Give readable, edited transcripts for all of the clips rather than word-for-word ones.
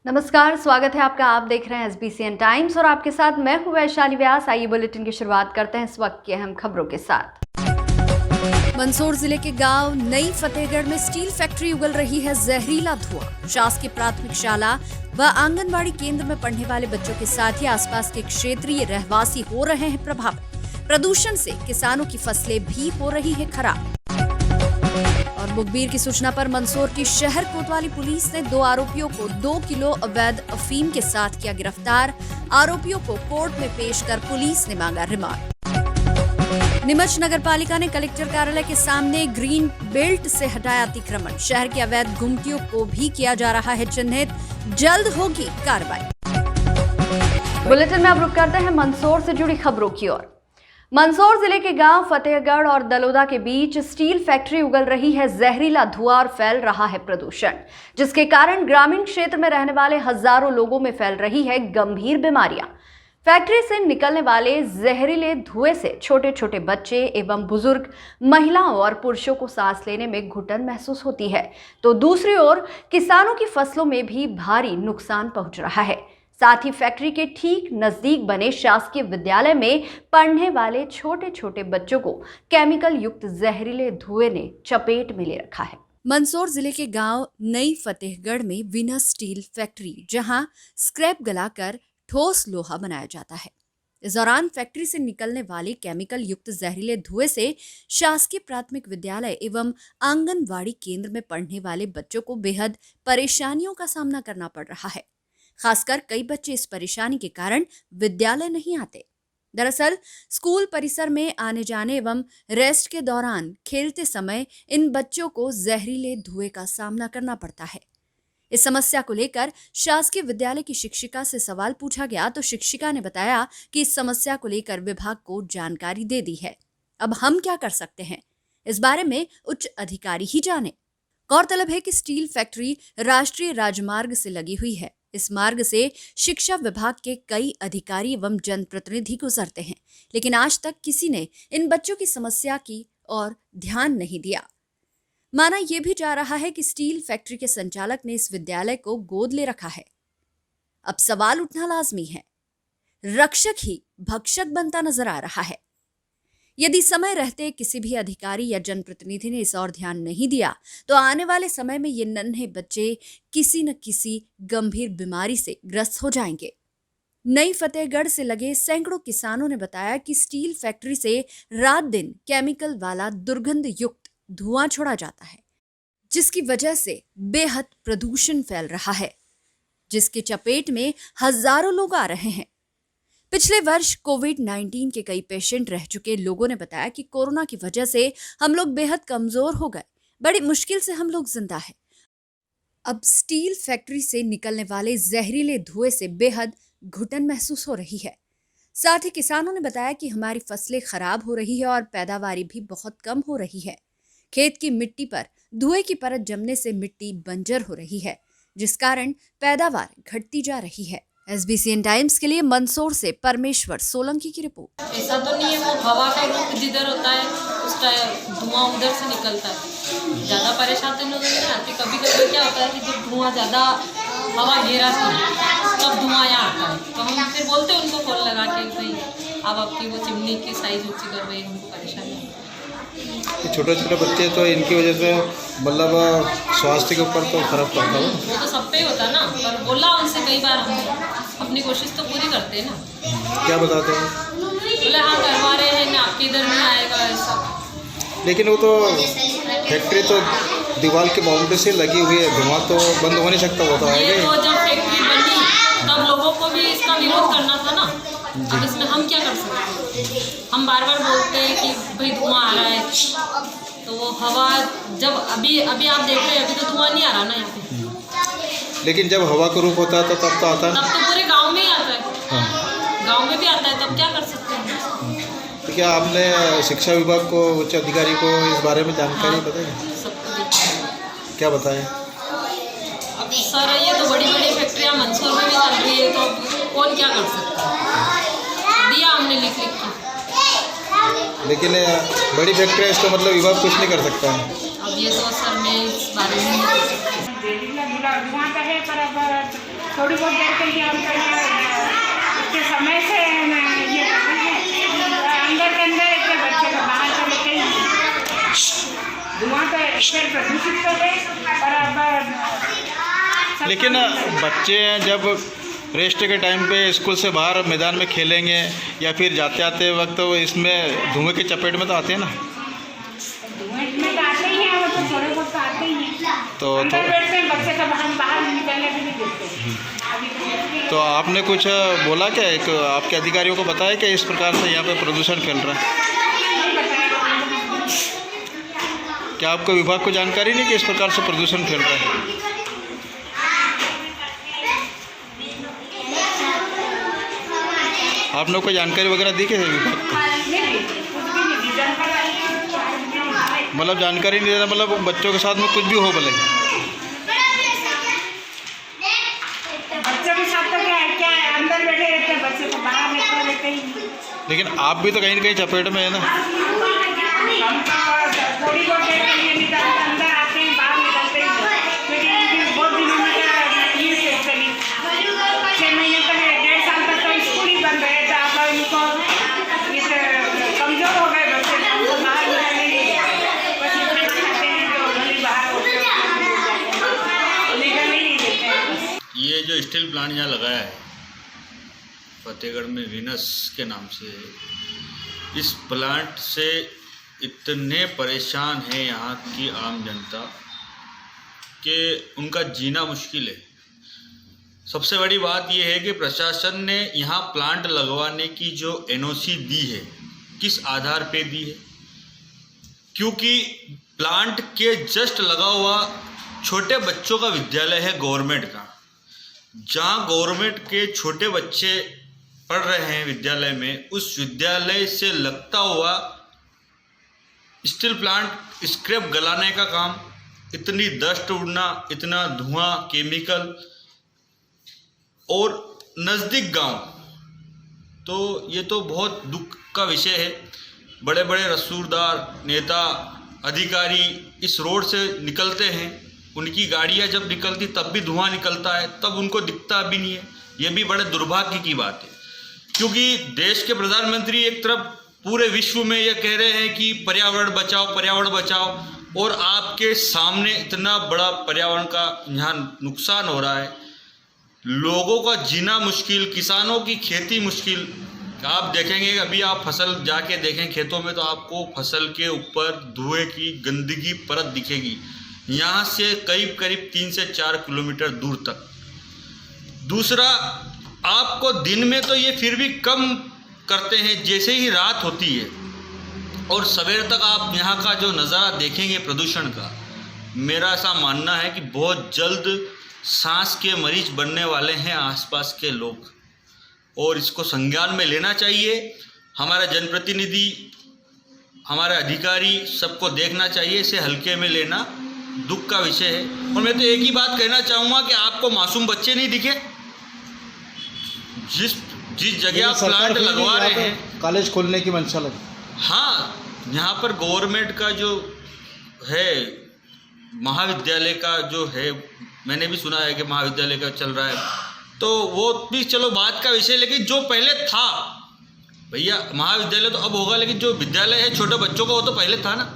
नमस्कार, स्वागत है आपका। आप देख रहे हैं SBCN टाइम्स और आपके साथ मैं हूं वैशाली व्यास। आइए बुलेटिन की शुरुआत करते हैं इस वक्त की अहम खबरों के साथ। मंदसौर जिले के गांव नई फतेहगढ़ में स्टील फैक्ट्री उगल रही है जहरीला धुआं। शासकीय प्राथमिक शाला व आंगनबाड़ी केंद्र में पढ़ने वाले बच्चों के साथ ही आसपास के क्षेत्रीय रहवासी हो रहे हैं प्रभावित। प्रदूषण से किसानों की फसलें भी हो रही है खराब। और मुखबिर की सूचना पर मंदसौर की शहर कोतवाली पुलिस ने 2 आरोपियों को 2 किलो अवैध अफीम के साथ किया गिरफ्तार। आरोपियों को कोर्ट में पेश कर पुलिस ने मांगा रिमांड। नीमच नगर पालिका ने कलेक्टर कार्यालय के सामने ग्रीन बेल्ट से हटाया अतिक्रमण। शहर की अवैध गुमटियों को भी किया जा रहा है चिन्हित, जल्द होगी कार्रवाई। बुलेटिन में अब रुक करते हैं मंदसौर से जुड़ी खबरों की ओर। मंदसौर जिले के गांव फतेहगढ़ और दलोदा के बीच स्टील फैक्ट्री उगल रही है जहरीला धुआं और फैल रहा है प्रदूषण, जिसके कारण ग्रामीण क्षेत्र में रहने वाले हजारों लोगों में फैल रही है गंभीर बीमारियां। फैक्ट्री से निकलने वाले जहरीले धुएं से छोटे छोटे बच्चे एवं बुजुर्ग, महिलाओं और पुरुषों को सांस लेने में घुटन महसूस होती है, तो दूसरी ओर किसानों की फसलों में भी भारी नुकसान पहुंच रहा है। साथ ही फैक्ट्री के ठीक नजदीक बने शासकीय विद्यालय में पढ़ने वाले छोटे छोटे बच्चों को केमिकल युक्त जहरीले धुएं ने चपेट में ले रखा है। मंदसौर जिले के गांव नई फतेहगढ़ में विनस स्टील फैक्ट्री, जहां स्क्रैप गलाकर ठोस लोहा बनाया जाता है। इस दौरान फैक्ट्री से निकलने वाले केमिकल युक्त जहरीले धुएं से शासकीय प्राथमिक विद्यालय एवं आंगनबाड़ी केंद्र में पढ़ने वाले बच्चों को बेहद परेशानियों का सामना करना पड़ रहा है। खासकर कई बच्चे इस परेशानी के कारण विद्यालय नहीं आते। दरअसल स्कूल परिसर में आने जाने एवं रेस्ट के दौरान खेलते समय इन बच्चों को जहरीले धुएं का सामना करना पड़ता है। इस समस्या को लेकर शासकीय विद्यालय की शिक्षिका से सवाल पूछा गया तो शिक्षिका ने बताया कि इस समस्या को लेकर विभाग को जानकारी दे दी है। अब हम क्या कर सकते हैं, इस बारे में उच्च अधिकारी ही जाने। गौरतलब है कि स्टील फैक्ट्री राष्ट्रीय राजमार्ग से लगी हुई है। इस मार्ग से शिक्षा विभाग के कई अधिकारी एवं जनप्रतिनिधि गुजरते हैं, लेकिन आज तक किसी ने इन बच्चों की समस्या की और ध्यान नहीं दिया। माना यह भी जा रहा है कि स्टील फैक्ट्री के संचालक ने इस विद्यालय को गोद ले रखा है। अब सवाल उठना लाजमी है, रक्षक ही भक्षक बनता नजर आ रहा है। यदि समय रहते किसी भी अधिकारी या जनप्रतिनिधि ने इस और ध्यान नहीं दिया तो आने वाले समय में ये नन्हे बच्चे किसी न किसी गंभीर बीमारी से ग्रस्त हो जाएंगे। नई फतेहगढ़ से लगे सैकड़ों किसानों ने बताया कि स्टील फैक्ट्री से रात दिन केमिकल वाला दुर्गंध युक्त धुआं छोड़ा जाता है, जिसकी वजह से बेहद प्रदूषण फैल रहा है, जिसके चपेट में हजारों लोग आ रहे हैं। पिछले वर्ष कोविड-19 के कई पेशेंट रह चुके लोगों ने बताया कि कोरोना की वजह से हम लोग बेहद कमजोर हो गए, बड़ी मुश्किल से हम लोग जिंदा है। अब स्टील फैक्ट्री से निकलने वाले जहरीले धुएं से बेहद घुटन महसूस हो रही है। साथ ही किसानों ने बताया कि हमारी फसलें खराब हो रही है और पैदावारी भी बहुत कम हो रही है। खेत की मिट्टी पर धुएं की परत जमने से मिट्टी बंजर हो रही है, जिस कारण पैदावार घटती जा रही है। SBCN टाइम्स के लिए मंदसौर से परमेश्वर सोलंकी की रिपोर्ट। ऐसा तो नहीं है, वो हवा का रुख जिधर होता है उसका धुआं उधर से निकलता है। ज़्यादा परेशान तो नजर नहीं आती। कभी कभी क्या होता है कि जब धुआं ज़्यादा हवा घेराती है तब धुआं यहाँ आता है, तो हम फिर बोलते हैं उनको कॉल लगा के भाई अब आपकी वो चिमनी की साइज ऊँची कर रही है, हमको परेशानी है। छोटे छोटे बच्चे तो इनकी वजह से मतलब स्वास्थ्य के ऊपर तो फर्क पड़ता है। वो तो सब पे ही होता है ना, पर बोला उनसे कई बार, हम अपनी कोशिश तो पूरी करते हैं ना। क्या बताते हैं? बोले हाँ करवा रहे हैं ना, आपके इधर नहीं आएगा ऐसा। लेकिन वो तो फैक्ट्री तो दीवार के बाउंड्री से लगी हुई है, धुआं तो बंद हो नहीं सकता। वो तो ये तो जब फैक्ट्री बनी तब लोगों को भी इसका विरोध करना था ना। अब इसमें हम क्या कर सकते हैं? हम बार बार बोलते हैं कि भाई धुआं आ रहा है, तो वो हवा जब अभी आप देख रहे हैं अभी तो धुआं नहीं आ रहा ना यहाँ पे। लेकिन जब हवा का रूप होता है तो तब तो आता है, तब तो पूरे गांव में ही आता है। हाँ। गांव में भी आता है, तब क्या कर सकते हैं? तो क्या आपने शिक्षा विभाग को, उच्च अधिकारी को इस बारे में जानकारी बताई? सबको देखिए क्या बताएं? अब सर ये तो बड़ी बड़ी फैक्ट्रियाँ मंदसौर में भी चल रही है, तो कौन क्या कर सकता है? दिया हमने लिख के। लेकिन बड़ी फैक्ट्रियाँ इसका मतलब विभाग कुछ नहीं कर सकता है। अब ये तो सर मैं इस बारे में नहीं कर सकती। धुआं तो है पर अब थोड़ी बहुत देर के लिए हम इसके समय से ये अंदर के अंदर एक बच्चे को बाहर से लेके धुआं तो फिर प्रदूषित तो है और अब लेकिन बच्चे हैं जब रेस्ट के टाइम पे स्कूल से बाहर मैदान में खेलेंगे या फिर जाते आते वक्त तो इसमें धुएं की चपेट में तो आते हैं ना। धुएं में तो आते ही हैं, वो तो थोड़े बहुत तो आते ही हैं। तो अंदर बैठते हैं बच्चे तो बाहर निकलने भी नहीं देते। तो आपने कुछ बोला क्या, एक आपके अधिकारियों को बताया कि इस प्रकार से यहाँ पे प्रदूषण फैल रहा है? क्या आपको विभाग को जानकारी नहीं कि इस प्रकार से प्रदूषण फैल रहा है? आपने कोई जानकारी वगैरह दी क्या विभाग को? मतलब जानकारी नहीं देना, मतलब बच्चों के साथ में कुछ भी हो भले। बच्चों के साथ तो क्या है, अंदर बैठे रहते हैं, बच्चे को बाहर निकल देते ही। लेकिन आप भी तो कहीं ना कहीं चपेट में है ना। हम तो थोड़ी बहुत देर के लिए निकलते, अंदर आते हैं, बाहर निकलते हैं, क्योंकि बहुत दिनों में ये चली 6 महीने तक 1.5 साल तक तो स्कूल ही बंद रहे थे। अब इनको कमजोर हो गए बच्चे, उनको बाहर निकलने बस इतने खाते हैं तो भले बाहर होते निकल ही नहीं देते हैं। ये जो स्टील प्लांट यहाँ लगाया है फतेहगढ़ में वीनस के नाम से, इस प्लांट से इतने परेशान है यहाँ की आम जनता कि उनका जीना मुश्किल है। सबसे बड़ी बात यह है कि प्रशासन ने यहाँ प्लांट लगवाने की जो एनओसी दी है, किस आधार पे दी है? क्योंकि प्लांट के जस्ट लगा हुआ छोटे बच्चों का विद्यालय है गवर्नमेंट का, जहाँ गवर्नमेंट के छोटे बच्चे पढ़ रहे हैं विद्यालय में, उस विद्यालय से लगता हुआ स्टील प्लांट स्क्रैप गलाने का काम, इतनी डस्ट उड़ना, इतना धुआं, केमिकल, और नज़दीक गांव, तो ये तो बहुत दुख का विषय है। बड़े बड़े रसूखदार नेता अधिकारी इस रोड से निकलते हैं, उनकी गाड़ियां जब निकलती तब भी धुआं निकलता है, तब उनको दिखता भी नहीं है। ये भी बड़े दुर्भाग्य की बात है, क्योंकि देश के प्रधानमंत्री एक तरफ पूरे विश्व में ये कह रहे हैं कि पर्यावरण बचाओ, और आपके सामने इतना बड़ा पर्यावरण का यहाँ नुकसान हो रहा है, लोगों का जीना मुश्किल, किसानों की खेती मुश्किल। आप देखेंगे, अभी आप फसल जाके देखें खेतों में तो आपको फसल के ऊपर धुएं की गंदगी परत दिखेगी, यहाँ से करीब 3 से 4 किलोमीटर दूर तक। दूसरा, आपको दिन में तो ये फिर भी कम करते हैं, जैसे ही रात होती है और सवेरे तक आप यहाँ का जो नज़ारा देखेंगे प्रदूषण का, मेरा ऐसा मानना है कि बहुत जल्द सांस के मरीज बनने वाले हैं आसपास के लोग, और इसको संज्ञान में लेना चाहिए। हमारे जनप्रतिनिधि, हमारे अधिकारी, सबको देखना चाहिए, इसे हल्के में लेना दुख का विषय है। और मैं तो एक ही बात कहना चाहूँगा कि आपको मासूम बच्चे नहीं दिखे? जिस जगह आप प्लांट लगवा रहे हैं, कॉलेज खोलने की मंशा लगी। हाँ, यहाँ पर गवर्नमेंट का जो है महाविद्यालय का जो है, मैंने भी सुना है कि महाविद्यालय का चल रहा है, तो वो भी चलो बात का विषय, लेकिन जो पहले था भैया, महाविद्यालय तो अब होगा, लेकिन जो विद्यालय है छोटे बच्चों का वो तो पहले था ना।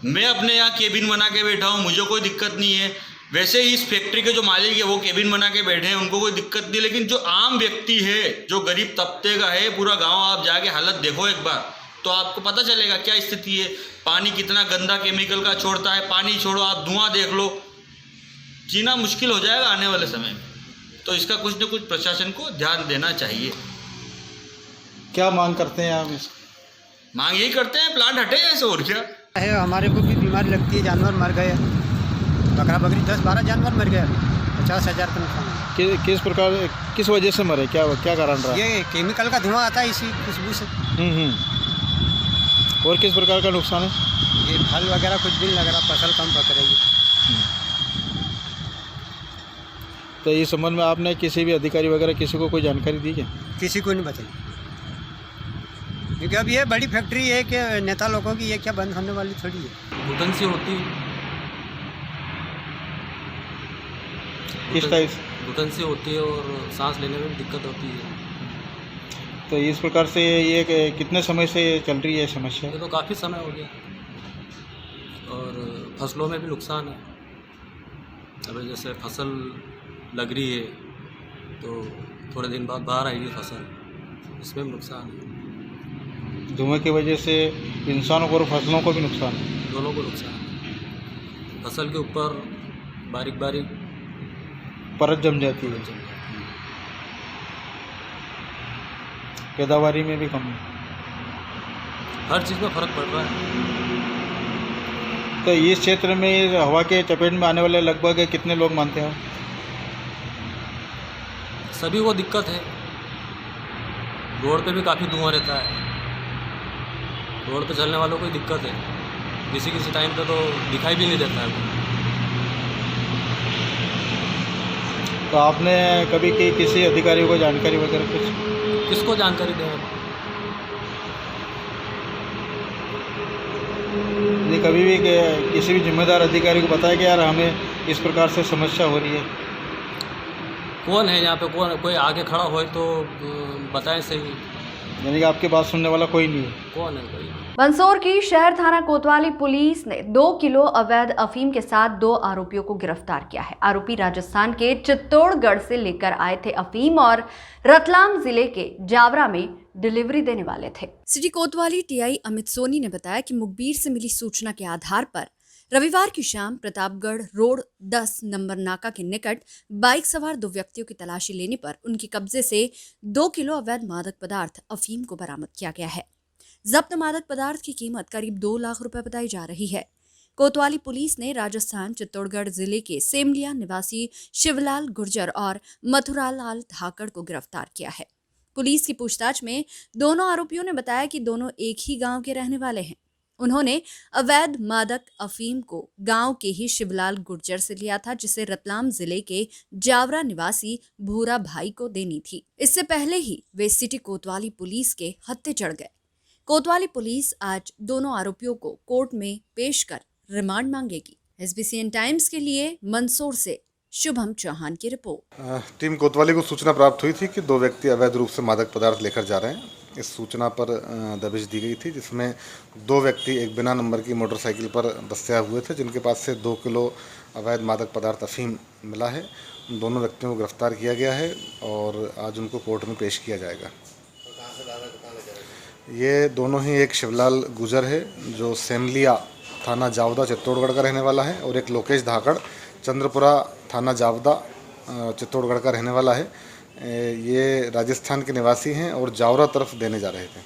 मैं अपने यहाँ केबिन बना के बैठा हूँ, मुझे कोई दिक्कत नहीं है। वैसे ही इस फैक्ट्री के जो मालिक है वो केबिन बना के बैठे हैं, उनको कोई दिक्कत नहीं। लेकिन जो आम व्यक्ति है, जो गरीब तबके का है, पूरा गाँव आप जाके हालत देखो एक बार, तो आपको पता चलेगा क्या स्थिति है। पानी कितना गंदा केमिकल का छोड़ता है, पानी छोड़ो, आप धुआं देख लो, जीना मुश्किल हो जाएगा आने वाले समय में। तो इसका कुछ न कुछ प्रशासन को ध्यान देना चाहिए। क्या मांग करते हैं आप? मांग यही करते हैं, प्लांट हटे ऐसे, और क्या है। हमारे को भी बीमारी लगती है, जानवर मर गए, बकरा बकरी 10-12 जानवर मर गए, 50,000 का नुकसान। किस प्रकार, किस वजह से मरे, क्या कारण रहा? ये केमिकल का धुआं आता है इसी खुशबू से। और किस प्रकार का नुकसान है? ये फल वगैरह कुछ भी नहीं लग रहा, फसल कम पक रही है। तो इस संबंध में आपने किसी भी अधिकारी वगैरह किसी को कोई जानकारी दी क्या? किसी को नहीं बताई, क्योंकि अब ये बड़ी फैक्ट्री है कि नेता लोगों की, ये क्या बंद होने वाली थोड़ी है। घुटन सी होती, किस टाइप? घुटन से होती है और सांस लेने में भी दिक्कत होती है। तो इस प्रकार से ये कितने समय से चल रही है समस्या? ये तो काफ़ी समय हो गया और फसलों में भी नुकसान है। अभी जैसे फसल लग रही है तो थोड़े दिन बाद बाहर आएगी फसल, इसमें भी नुकसान है। धुएं की वजह से इंसानों को और फसलों को भी नुकसान है? दोनों को नुकसान है। फसल के ऊपर बारीक बारीक परत जम जाती है, पैदावारी में भी कम है, हर चीज़ में फ़र्क पड़ रहा है। तो इस क्षेत्र में हवा के चपेट में आने वाले लगभग कितने लोग मानते हैं? सभी को दिक्कत है। रोड पे भी काफ़ी धुआं रहता है, रोड पे चलने वालों को ही दिक्कत है। किसी किसी टाइम पे तो दिखाई भी नहीं देता है वो। तो आपने कभी किसी अधिकारी को जानकारी वगैरह कुछ? किसको जानकारी दें आप? नहीं, कभी भी किसी भी जिम्मेदार अधिकारी को बताया कि यार हमें इस प्रकार से समस्या हो रही है? कौन है यहाँ पे? कौन कोई आगे खड़ा हो तो बताएं सही। यानी कि आपकी बात सुनने वाला कोई नहीं है? कौन है कोई? मंदसौर की शहर थाना कोतवाली पुलिस ने 2 किलो अवैध अफीम के साथ 2 आरोपियों को गिरफ्तार किया है। आरोपी राजस्थान के चित्तौड़गढ़ से लेकर आए थे अफीम और रतलाम जिले के जावरा में डिलीवरी देने वाले थे। सिटी कोतवाली टीआई अमित सोनी ने बताया कि मुखबिर से मिली सूचना के आधार पर रविवार की शाम प्रतापगढ़ रोड 10 नंबर नाका के निकट बाइक सवार 2 व्यक्तियों की तलाशी लेने पर उनके कब्जे से 2 किलो अवैध मादक पदार्थ अफीम को बरामद किया गया है। जब्त मादक पदार्थ की कीमत करीब 2 लाख रुपए बताई जा रही है। कोतवाली पुलिस ने राजस्थान चित्तौड़गढ़ जिले के सेमलिया निवासी शिवलाल गुर्जर और मथुरालाल धाकड़ को गिरफ्तार किया है। पुलिस की पूछताछ में दोनों आरोपियों ने बताया कि दोनों एक ही गांव के रहने वाले हैं। उन्होंने अवैध मादक अफीम को गांव के ही शिवलाल गुर्जर से लिया था, जिसे रतलाम जिले के जावरा निवासी भूरा भाई को देनी थी। इससे पहले ही वे सिटी कोतवाली पुलिस के हत्थे चढ़ गए। कोतवाली पुलिस आज दोनों आरोपियों को कोर्ट में पेश कर रिमांड मांगेगी। एसबीसीएन टाइम्स के लिए मंदसौर से शुभम चौहान की रिपोर्ट। टीम कोतवाली को सूचना प्राप्त हुई थी कि 2 व्यक्ति अवैध रूप से मादक पदार्थ लेकर जा रहे हैं। इस सूचना पर दबिश दी गई थी, जिसमें 2 व्यक्ति एक बिना नंबर की मोटरसाइकिल पर दस्तयाब हुए थे, जिनके पास से 2 किलो अवैध मादक पदार्थ अफीम मिला है। दोनों व्यक्तियों को गिरफ्तार किया गया है और आज उनको कोर्ट में पेश किया जाएगा। ये दोनों ही, एक शिवलाल गुजर है जो सेमलिया थाना जावदा चित्तौड़गढ़ का रहने वाला है, और एक लोकेश धाकड़ चंद्रपुरा थाना जावदा चित्तौड़गढ़ का रहने वाला है। ये राजस्थान के निवासी हैं और जावरा तरफ देने जा रहे थे।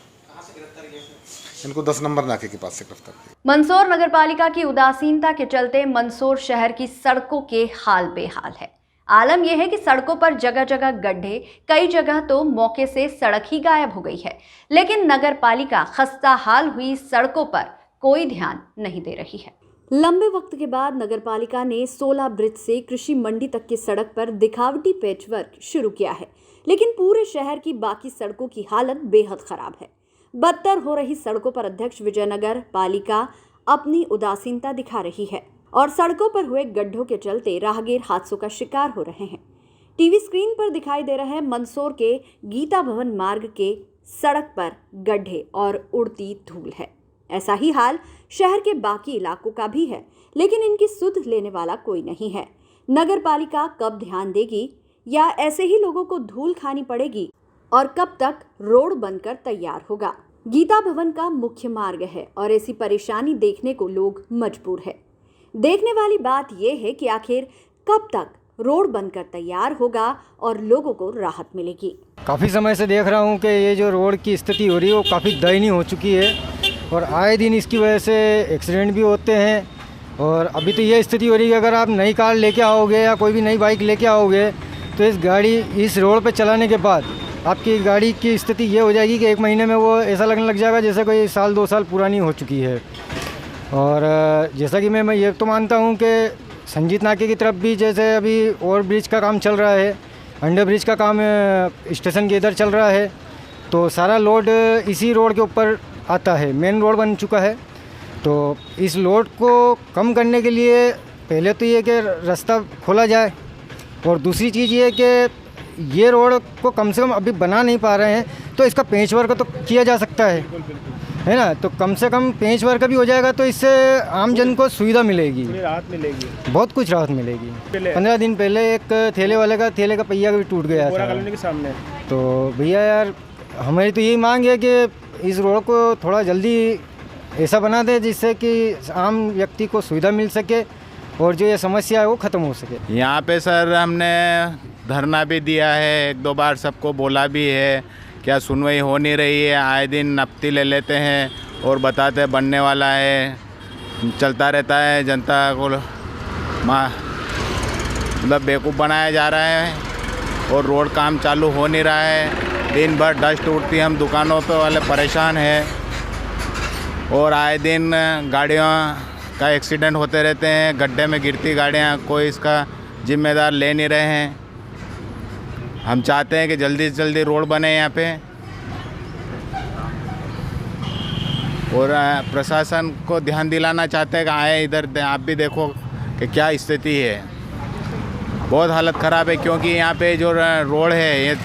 इनको 10 नंबर नाके के पास से गिरफ्तार किया। मंदसौर नगरपालिका की उदासीनता के चलते मंदसौर शहर की सड़कों के हाल बेहाल है। आलम यह है कि सड़कों पर जगह जगह गड्ढे, कई जगह तो मौके से सड़क ही गायब हो गई है। लेकिन नगरपालिका खस्ता हाल हुई सड़कों पर कोई ध्यान नहीं दे रही है। लंबे वक्त के बाद नगरपालिका ने 16 ब्रिज से कृषि मंडी तक की सड़क पर दिखावटी पैचवर्क शुरू किया है, लेकिन पूरे शहर की बाकी सड़कों की हालत बेहद खराब है। बदतर हो रही सड़कों पर अध्यक्ष विजयनगर पालिका अपनी उदासीनता दिखा रही है और सड़कों पर हुए गड्ढों के चलते राहगीर हादसों का शिकार हो रहे हैं। टीवी स्क्रीन पर दिखाई दे रहा है मंदसौर के गीता भवन मार्ग के सड़क पर गड्ढे और उड़ती धूल है। ऐसा ही हाल शहर के बाकी इलाकों का भी है, लेकिन इनकी सुध लेने वाला कोई नहीं है। नगर पालिका कब ध्यान देगी या ऐसे ही लोगों को धूल खानी पड़ेगी और कब तक रोड बनकर तैयार होगा? गीता भवन का मुख्य मार्ग है और ऐसी परेशानी देखने को लोग मजबूर है। देखने वाली बात यह है कि आखिर कब तक रोड बनकर तैयार होगा और लोगों को राहत मिलेगी। काफ़ी समय से देख रहा हूँ कि ये जो रोड की स्थिति हो रही है वो काफ़ी दयनीय हो चुकी है और आए दिन इसकी वजह से एक्सीडेंट भी होते हैं। और अभी तो ये स्थिति हो रही है कि अगर आप नई कार लेके आओगे या कोई भी नई बाइक लेके आओगे तो इस रोड पे चलाने के बाद आपकी गाड़ी की स्थिति ये हो जाएगी कि 1 महीने में वो ऐसा लगने लग जाएगा जैसे कोई 1-2 साल पुरानी हो चुकी है। और जैसा कि मैं ये तो मानता हूँ कि संजीत नाके की तरफ भी जैसे अभी ओवर ब्रिज का काम चल रहा है, अंडर ब्रिज का काम स्टेशन के इधर चल रहा है, तो सारा लोड इसी रोड के ऊपर आता है। मेन रोड बन चुका है, तो इस लोड को कम करने के लिए पहले तो ये कि रास्ता खोला जाए और दूसरी चीज़ ये है कि ये रोड को कम से कम अभी बना नहीं पा रहे हैं, तो इसका पेंच वर्क तो किया जा सकता है ना। तो कम से कम पेंच वर्क भी हो जाएगा तो इससे आम जन को सुविधा मिलेगी, राहत मिलेगी, बहुत कुछ राहत मिलेगी। 15 दिन पहले एक थैले का पहिया भी टूट गया था कॉलोनी के सामने। तो भैया यार, हमारी तो यही मांग है कि इस रोड को थोड़ा जल्दी ऐसा बना दे जिससे कि आम व्यक्ति को सुविधा मिल सके और जो ये समस्या है वो ख़त्म हो सके। यहाँ पे सर हमने धरना भी दिया है, 1-2 बार सबको बोला भी है, क्या सुनवाई हो नहीं रही है। आए दिन नफ्ती ले लेते हैं और बताते हैं बनने वाला है, चलता रहता है, जनता को मतलब बेवकूफ़ बनाया जा रहा है और रोड काम चालू हो नहीं रहा है। दिन भर डस्ट उड़ती है, हम दुकानों पे वाले परेशान हैं और आए दिन गाड़ियों का एक्सीडेंट होते रहते हैं, गड्ढे में गिरती गाड़ियाँ, कोई इसका जिम्मेदार ले नहीं रहे हैं। हम चाहते हैं कि जल्दी से जल्दी रोड बने यहाँ पे और प्रशासन को ध्यान दिलाना चाहते हैं कि आए इधर आप भी देखो कि क्या स्थिति है। बहुत हालत ख़राब है क्योंकि यहाँ पे जो रोड है, ये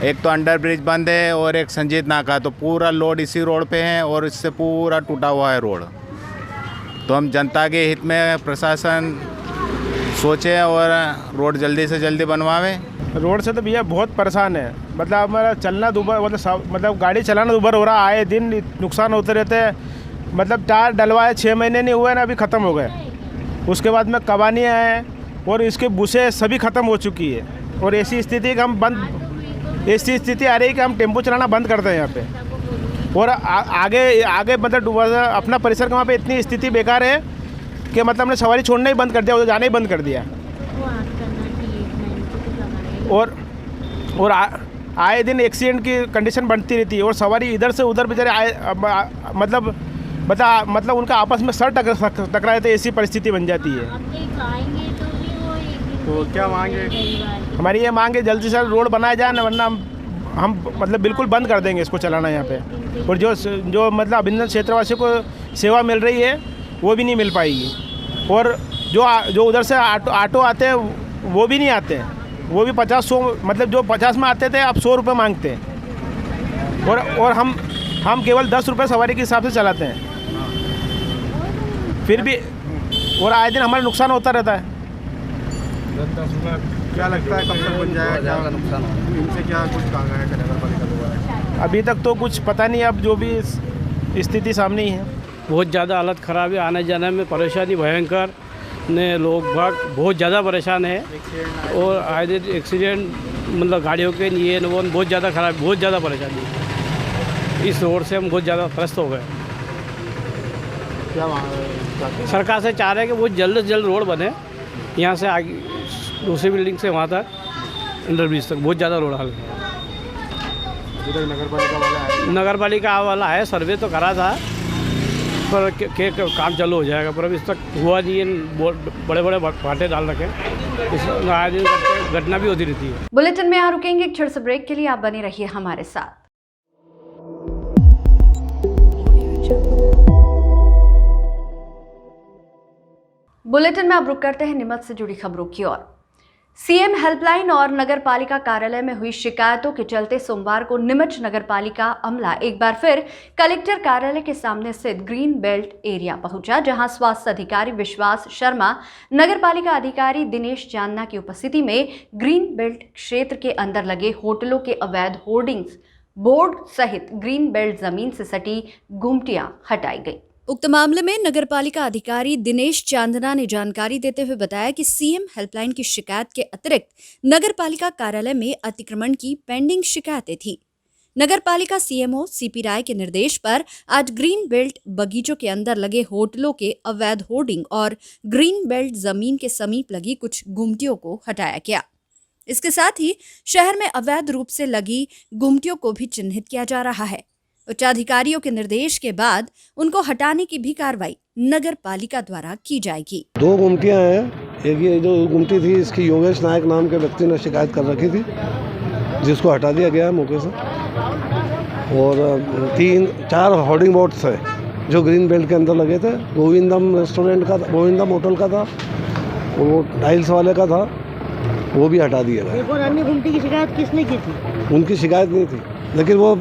एक तो अंडर ब्रिज बंद है और एक संजीत नाका, तो पूरा लोड इसी रोड पे है और इससे पूरा टूटा हुआ है रोड। तो हम जनता के हित में प्रशासन सोचे और रोड जल्दी से जल्दी बनवावे। रोड से तो भैया बहुत परेशान है, मतलब हमारा चलना दुबर, मतलब गाड़ी चलाना दुबर हो रहा है, आए दिन नुकसान होते रहते हैं। मतलब टायर डलवाए 6 महीने नहीं हुए ना, अभी ख़त्म हो गए। उसके बाद में कबानियाँ हैं और इसके बुसे सभी ख़त्म हो चुकी है और ऐसी स्थिति कि ऐसी स्थिति आ रही है कि हम टेम्पो चलाना बंद करते हैं यहाँ पे। और आगे मतलब अपना परिसर का वहाँ पे इतनी स्थिति बेकार है कि मतलब हमने सवारी छोड़ना ही बंद कर दिया, जाना ही बंद कर दिया। और आए दिन एक्सीडेंट की कंडीशन बनती रहती है और सवारी इधर से उधर बेचारे आए, मतलब उनका आपस में सर टकराए तो ऐसी परिस्थिति बन जाती है। तो क्या मांगे? हमारी ये मांग है जल्दी से रोड बनाया जाए ना, वरना हम मतलब बिल्कुल बंद कर देंगे इसको चलाना यहाँ पे। और जो मतलब अभिनंदन क्षेत्रवासियों को सेवा मिल रही है वो भी नहीं मिल पाएगी। और जो उधर से ऑटो आते हैं वो भी नहीं आते हैं, वो भी 50-100 मतलब जो 50 में आते थे अब 100 रुपये मांगते हैं। और हम केवल 10 रुपये सवारी के हिसाब से चलाते हैं, फिर भी और आए दिन हमारा नुकसान होता रहता है। क्या लगता है कब तक बन जाएगा? क्या नुकसान इनसे क्या कुछ कहा गया है नगर पालिका द्वारा? अभी तक तो कुछ पता नहीं, अब जो भी स्थिति सामने ही है। बहुत ज़्यादा हालत ख़राब है, आने जाने में परेशानी भयंकर ने लोग बहुत ज़्यादा परेशान है और आए दिन एक्सीडेंट मतलब गाड़ियों के लिए वो बहुत ज़्यादा ख़राब, बहुत ज़्यादा परेशानी है। इस रोड से हम बहुत ज़्यादा त्रस्त हो गए। क्या सरकार से चाह रहे हैं कि बहुत जल्द से जल्द रोड बने, यहाँ से आगे दूसरी बिल्डिंग से वहाँ तक अंडर ब्रिज तक बहुत ज़्यादा रोड हाल है। नगर पालिका वाला है, सर्वे तो करा था पर के काम चालू हो जाएगा, पर अभी इस तक हुआ नहीं है। बड़े बड़े फाटे डाल रखे, इस घटना भी होती रहती है। बुलेटिन में यहाँ रुकेंगे एक छोटे से ब्रेक के लिए, आप बने रहिए हमारे साथ। बुलेटिन में अब रुक करते हैं नीमच से जुड़ी खबरों की ओर। सीएम हेल्पलाइन और नगर पालिका कार्यालय में हुई शिकायतों के चलते सोमवार को नीमच नगर पालिका अमला एक बार फिर कलेक्टर कार्यालय के सामने स्थित ग्रीन बेल्ट एरिया पहुंचा, जहां स्वास्थ्य अधिकारी विश्वास शर्मा, नगर पालिका अधिकारी दिनेश चांदना की उपस्थिति में ग्रीन बेल्ट क्षेत्र के अंदर लगे होटलों के अवैध होर्डिंग्स, बोर्ड सहित ग्रीन बेल्ट जमीन से सटी गुमटियां हटाई गई। उक्त मामले में नगरपालिका अधिकारी दिनेश चांदना ने जानकारी देते हुए बताया कि सीएम हेल्पलाइन की शिकायत के अतिरिक्त नगरपालिका कार्यालय में अतिक्रमण की पेंडिंग शिकायतें थी। नगरपालिका सीएमओ सीपी राय के निर्देश पर आज ग्रीन बेल्ट बगीचों के अंदर लगे होटलों के अवैध होर्डिंग और ग्रीन बेल्ट जमीन के समीप लगी कुछ गुमटियों को हटाया गया। इसके साथ ही शहर में अवैध रूप से लगी गुमटियों को भी चिन्हित किया जा रहा है। उच्चाधिकारियों के निर्देश के बाद उनको हटाने की भी कार्रवाई नगर पालिका द्वारा की जाएगी। 2 गुमटियां हैं, एक ये जो गुमटी थी इसकी योगेश नायक नाम के व्यक्ति ने शिकायत कर रखी थी, जिसको हटा दिया गया है मौके से। और 3-4 होर्डिंग बोर्ड्स है जो ग्रीन बेल्ट के अंदर लगे थे। गोविंदम रेस्टोरेंट का, गोविंदम होटल का था, वो टाइल्स वाले का था, वो भी हटा दिया गया। एक और अन्य गुमटी की शिकायत किसने की थी? उनकी शिकायत नहीं थी, लेकिन वो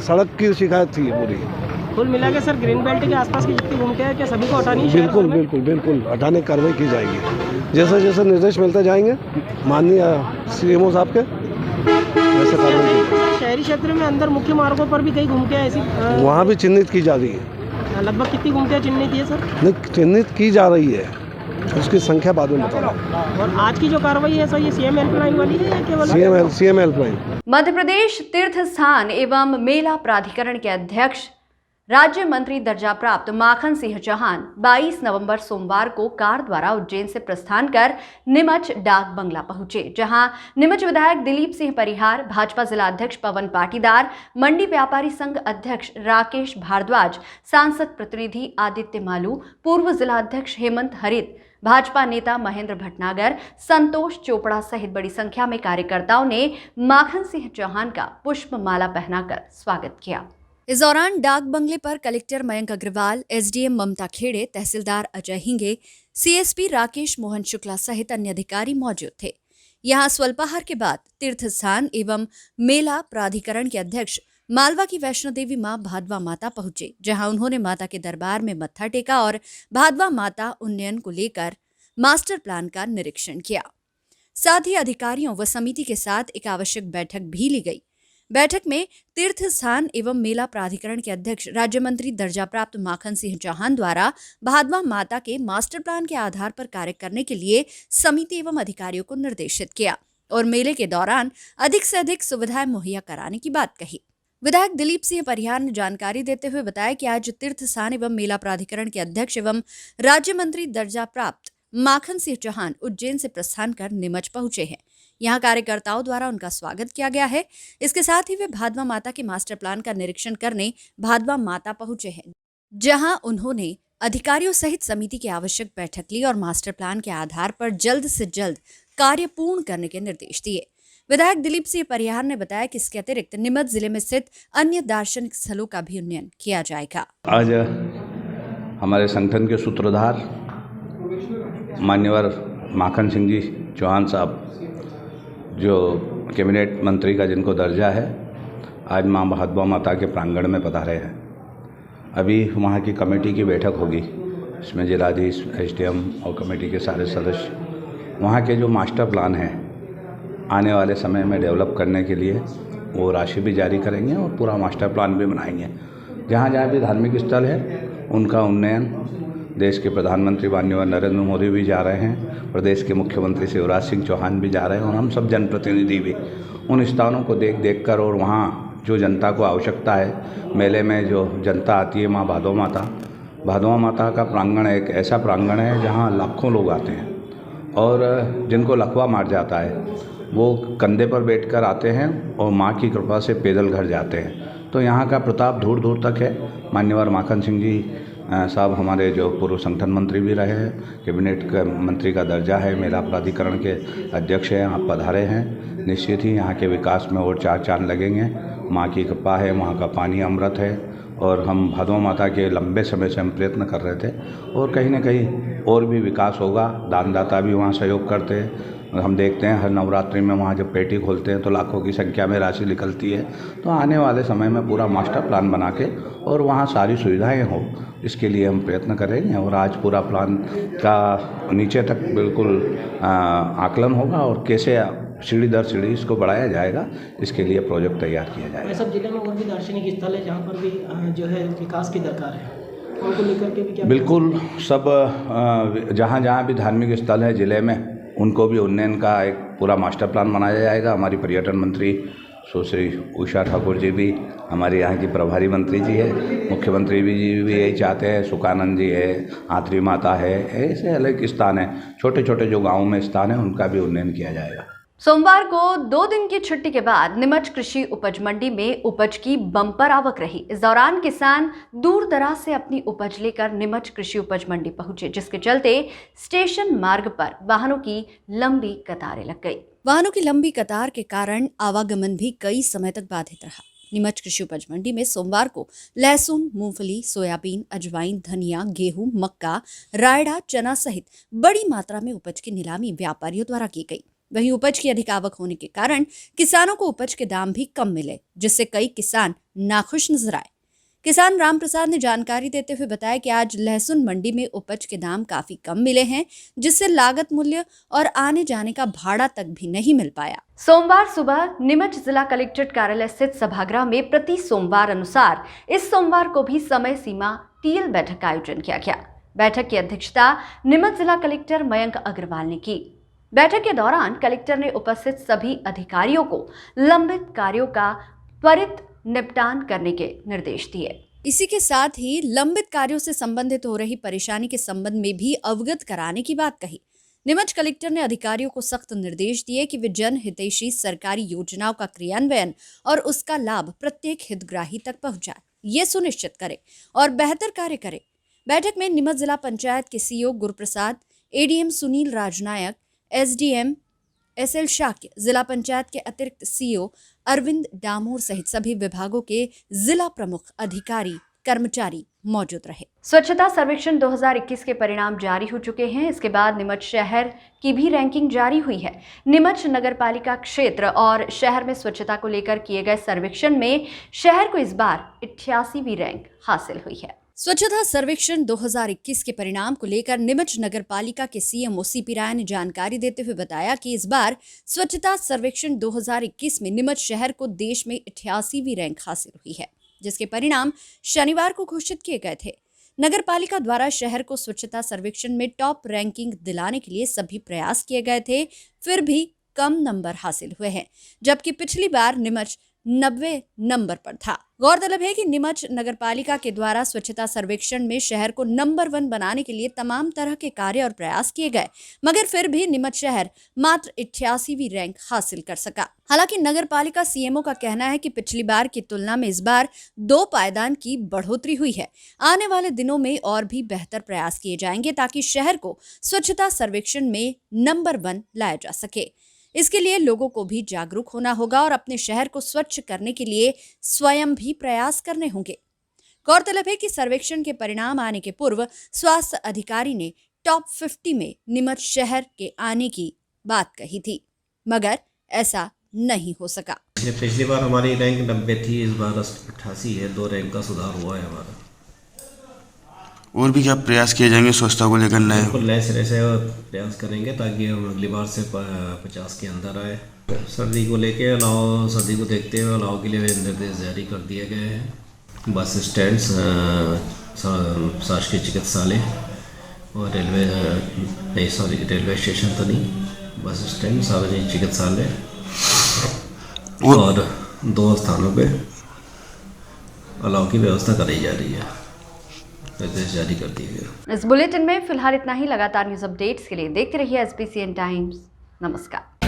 सड़क की शिकायत थी पूरी। कुल मिला के सर ग्रीन बेल्ट के आसपास की जितनी गुमटियाँ हैं क्या सभी को हटानी है? बिल्कुल बिल्कुल बिल्कुल हटाने की कार्रवाई की जाएगी। जैसे जैसे निर्देश मिलते जाएंगे माननीय CMO साहब के, वैसे कार्रवाई की जाएगी। शहरी क्षेत्र में अंदर मुख्य मार्गों पर भी कई गुमटियाँ ऐसी वहाँ भी चिन्हित की जा रही है। लगभग कितनी गुमटियाँ चिन्हित है सर? नहीं, चिन्हित की जा रही है, उसकी संख्या बाद में बताऊँ। और आज की जो कार्रवाई है सर ये CM हेल्पलाइन वाली है या केवल CM हेल्पलाइन? मध्य प्रदेश तीर्थ स्थान एवं मेला प्राधिकरण के अध्यक्ष राज्य मंत्री दर्जा प्राप्त माखन सिंह चौहान 22 नवंबर सोमवार को कार द्वारा उज्जैन से प्रस्थान कर नीमच डाक बंगला पहुंचे, जहां नीमच विधायक दिलीप सिंह परिहार, भाजपा जिला अध्यक्ष पवन पाटीदार, मंडी व्यापारी संघ अध्यक्ष राकेश भारद्वाज, सांसद प्रतिनिधि आदित्य मालू, पूर्व जिला अध्यक्ष हेमंत हरित, भाजपा नेता महेंद्र भटनागर, संतोष चोपड़ा सहित बड़ी संख्या में कार्यकर्ताओं ने माखन सिंह चौहान का पुष्पमाला पहनाकर स्वागत किया। इस दौरान डाक बंगले पर कलेक्टर मयंक अग्रवाल, SDM ममता खेड़े, तहसीलदार अजय हिंगे, CSP राकेश मोहन शुक्ला सहित अन्य अधिकारी मौजूद थे। यहां स्वल्पाहार के बाद तीर्थ स्थान एवं मेला प्राधिकरण के अध्यक्ष मालवा की वैष्णो देवी मां भादवा माता पहुंचे, जहां उन्होंने माता के दरबार में मत्था टेका और भादवा माता उन्नयन को लेकर मास्टर प्लान का निरीक्षण किया। साथ ही अधिकारियों व समिति के साथ एक आवश्यक बैठक भी ली गई। बैठक में तीर्थ स्थान एवं मेला प्राधिकरण के अध्यक्ष राज्य मंत्री दर्जा प्राप्त माखन सिंह चौहान द्वारा भादवा माता के मास्टर प्लान के आधार पर कार्य करने के लिए समिति एवं अधिकारियों को निर्देशित किया और मेले के दौरान अधिक से अधिक सुविधाएं मुहैया कराने की बात कही। विधायक दिलीप सिंह परिहार ने जानकारी देते हुए बताया कि आज तीर्थ स्थान एवं मेला प्राधिकरण के अध्यक्ष एवं राज्य मंत्री दर्जा प्राप्त माखन सिंह चौहान उज्जैन से प्रस्थान कर नीमच पहुंचे हैं। यहाँ कार्यकर्ताओं द्वारा उनका स्वागत किया गया है। इसके साथ ही वे भादवा माता के मास्टर प्लान का निरीक्षण करने भादवा माता पहुंचे हैं, जहां उन्होंने अधिकारियों सहित समिति की आवश्यक बैठक ली और मास्टर प्लान के आधार पर जल्द से जल्द कार्य पूर्ण करने के निर्देश दिए। विधायक दिलीप सिंह परिहार ने बताया कि इसके अतिरिक्त नीमच जिले में स्थित अन्य दार्शनिक स्थलों का भी उन्नयन किया जाएगा। आज हमारे संगठन के सूत्रधार मान्यवर माखन सिंह जी चौहान साहब, जो कैबिनेट मंत्री का जिनको दर्जा है, आज मां भादवा माता के प्रांगण में पधारे हैं। अभी वहाँ की कमेटी की बैठक होगी, इसमें जिलाधीश, SDM और कमेटी के सारे सदस्य वहाँ के जो मास्टर प्लान है आने वाले समय में डेवलप करने के लिए वो राशि भी जारी करेंगे और पूरा मास्टर प्लान भी बनाएंगे। जहाँ जहाँ भी धार्मिक स्थल है उनका उन्नयन, देश के प्रधानमंत्री माननीय नरेंद्र मोदी भी जा रहे हैं, प्रदेश के मुख्यमंत्री शिवराज सिंह चौहान भी जा रहे हैं और हम सब जनप्रतिनिधि भी उन स्थानों को देख कर और वहाँ जो जनता को आवश्यकता है, मेले में जो जनता आती है माँ भादवा माता का प्रांगण एक ऐसा प्रांगण है जहाँ लाखों लोग आते हैं और जिनको लकवा मार जाता है वो कंधे पर बैठकर आते हैं और माँ की कृपा से पैदल घर जाते हैं। तो यहाँ का प्रताप दूर दूर तक है। मान्यवर माखन सिंह जी साहब हमारे जो पूर्व संगठन मंत्री भी रहे हैं, कैबिनेट का मंत्री का दर्जा है, मेला प्राधिकरण के अध्यक्ष हैं, आप पधारे हैं। निश्चित ही यहाँ के विकास में और चार चांद लगेंगे। माँ की कृपा है, वहाँ का पानी अमृत है और हम भादवा माता के लंबे समय से हम प्रयत्न कर रहे थे और कहीं ना कहीं और भी विकास होगा। दानदाता भी वहाँ सहयोग करते हैं। हम देखते हैं हर नवरात्रि में वहाँ जब पेटी खोलते हैं तो लाखों की संख्या में राशि निकलती है। तो आने वाले समय में पूरा मास्टर प्लान बना के और वहाँ सारी सुविधाएं हो, इसके लिए हम प्रयत्न करेंगे और आज पूरा प्लान का नीचे तक बिल्कुल आकलन होगा और कैसे सीढ़ी दर सीढ़ी इसको बढ़ाया जाएगा, इसके लिए प्रोजेक्ट तैयार किया जाएगा। सब जिले में और भी दार्शनिक स्थल है जहाँ पर भी जो है विकास की दरकार है, उनको लेकर के भी क्या? बिल्कुल, सब जहाँ जहाँ भी धार्मिक स्थल है जिले में उनको भी उन्नयन का एक पूरा मास्टर प्लान बनाया जाएगा। हमारी पर्यटन मंत्री सुश्री उषा ठाकुर जी भी हमारे यहाँ की प्रभारी मंत्री जी है, मुख्यमंत्री भी यही चाहते हैं। सुखानंद जी है, आत्री माता है, ऐसे अलग स्थान है, छोटे छोटे जो गाँव में स्थान है उनका भी उन्नयन किया जाएगा। सोमवार को 2 दिन की छुट्टी के बाद नीमच कृषि उपज मंडी में उपज की बम्पर आवक रही। इस दौरान किसान दूर दराज से अपनी उपज लेकर नीमच कृषि उपज मंडी पहुंचे, जिसके चलते स्टेशन मार्ग पर वाहनों की लंबी कतारें लग गई। वाहनों की लंबी कतार के कारण आवागमन भी कई समय तक बाधित रहा। नीमच कृषि उपज मंडी में सोमवार को लहसुन, मूंगफली, सोयाबीन, अजवाइन, धनिया, गेहूं, मक्का, रायड़ा, चना सहित बड़ी मात्रा में उपज की नीलामी व्यापारियों द्वारा की गई। वहीं उपज की अधिक आवक होने के कारण किसानों को उपज के दाम भी कम मिले, जिससे कई किसान नाखुश नजर आए। किसान राम प्रसाद ने जानकारी देते हुए बताया कि आज लहसुन मंडी में उपज के दाम काफी कम मिले हैं, जिससे लागत मूल्य और आने जाने का भाड़ा तक भी नहीं मिल पाया। सोमवार सुबह नीमच जिला कलेक्ट्रेट कार्यालय स्थित सभागृह में प्रति सोमवार अनुसार इस सोमवार को भी समय सीमा टीएल बैठक का आयोजन किया गया। बैठक की अध्यक्षता नीमच जिला कलेक्टर मयंक अग्रवाल ने की। बैठक के दौरान कलेक्टर ने उपस्थित सभी अधिकारियों को लंबित कार्यों का त्वरित निपटान करने के निर्देश दिए। इसी के साथ ही लंबित कार्यों से संबंधित हो रही परेशानी के संबंध में भी अवगत कराने की बात कही। नीमच कलेक्टर ने अधिकारियों को सख्त निर्देश दिए कि वे जन हितैषी सरकारी योजनाओं का क्रियान्वयन और उसका लाभ प्रत्येक हितग्राही तक पहुंचाए, ये सुनिश्चित करे और बेहतर कार्य करे। बैठक में नीमच जिला पंचायत के CEO Guruprasad, ADM Sunil Rajnayak, SDM SL Shakya, जिला पंचायत के अतिरिक्त सीईओ अरविंद डामोर सहित सभी विभागों के जिला प्रमुख अधिकारी कर्मचारी मौजूद रहे। स्वच्छता सर्वेक्षण 2021 के परिणाम जारी हो चुके हैं। इसके बाद नीमच शहर की भी रैंकिंग जारी हुई है। नीमच नगरपालिका क्षेत्र और शहर में स्वच्छता को लेकर किए गए सर्वेक्षण में शहर को इस बार 88वीं रैंक हासिल हुई है। स्वच्छता सर्वेक्षण 2021 के परिणाम को लेकर नीमच नगरपालिका के सीएमओ सीपी राय ने जानकारी देते हुए बताया कि इस बार स्वच्छता सर्वेक्षण 2021 में नीमच शहर को देश में 88वीं रैंक हासिल हुई है, जिसके परिणाम शनिवार को घोषित किए गए थे। नगरपालिका द्वारा शहर को स्वच्छता सर्वेक्षण में टॉप रैंकिंग दिलाने के लिए सभी प्रयास किए गए थे, फिर भी कम नंबर हासिल हुए हैं, जबकि पिछली बार नीमच 90 नंबर पर था। गौरतलब है कि नीमच नगरपालिका के द्वारा स्वच्छता सर्वेक्षण में शहर को नंबर 1 बनाने के लिए तमाम तरह के कार्य और प्रयास किए गए, मगर फिर भी नीमच शहर मात्र 88वीं रैंक हासिल कर सका। हालांकि नगरपालिका सीएमओ का कहना है कि पिछली बार की तुलना में इस बार 2 पायदान की बढ़ोतरी हुई है। आने वाले दिनों में और भी बेहतर प्रयास किए जाएंगे ताकि शहर को स्वच्छता सर्वेक्षण में नंबर 1 लाया जा सके। इसके लिए लोगों को भी जागरूक होना होगा और अपने शहर को स्वच्छ करने के लिए स्वयं भी प्रयास करने होंगे। गौरतलब है कि सर्वेक्षण के परिणाम आने के पूर्व स्वास्थ्य अधिकारी ने टॉप 50 में नीमच शहर के आने की बात कही थी, मगर ऐसा नहीं हो सका। पिछली बार हमारी रैंक 90 थी, इस बार 88 है, 2 रैंक का सुधार हुआ है हमारा। और भी क्या प्रयास किए जाएंगे स्वच्छता को लेकर? नए सिरे से प्रयास करेंगे ताकि हम अगली बार से 50 के अंदर आए। सर्दी को लेके अलाव, सर्दी को देखते हुए अलाव के लिए निर्देश जारी कर दिए गए हैं। बस स्टैंड, शासकीय चिकित्सालय और रेलवे स्टेशन तो नहीं, बस स्टैंड, सार्वजनिक चिकित्सालय और 2 स्थानों पे अलाव की व्यवस्था कराई जा रही है, निर्देश जारी कर दिए गए। इस बुलेटिन में फिलहाल इतना ही। लगातार न्यूज अपडेट्स के लिए देखते रहिए SBCN टाइम्स। नमस्कार।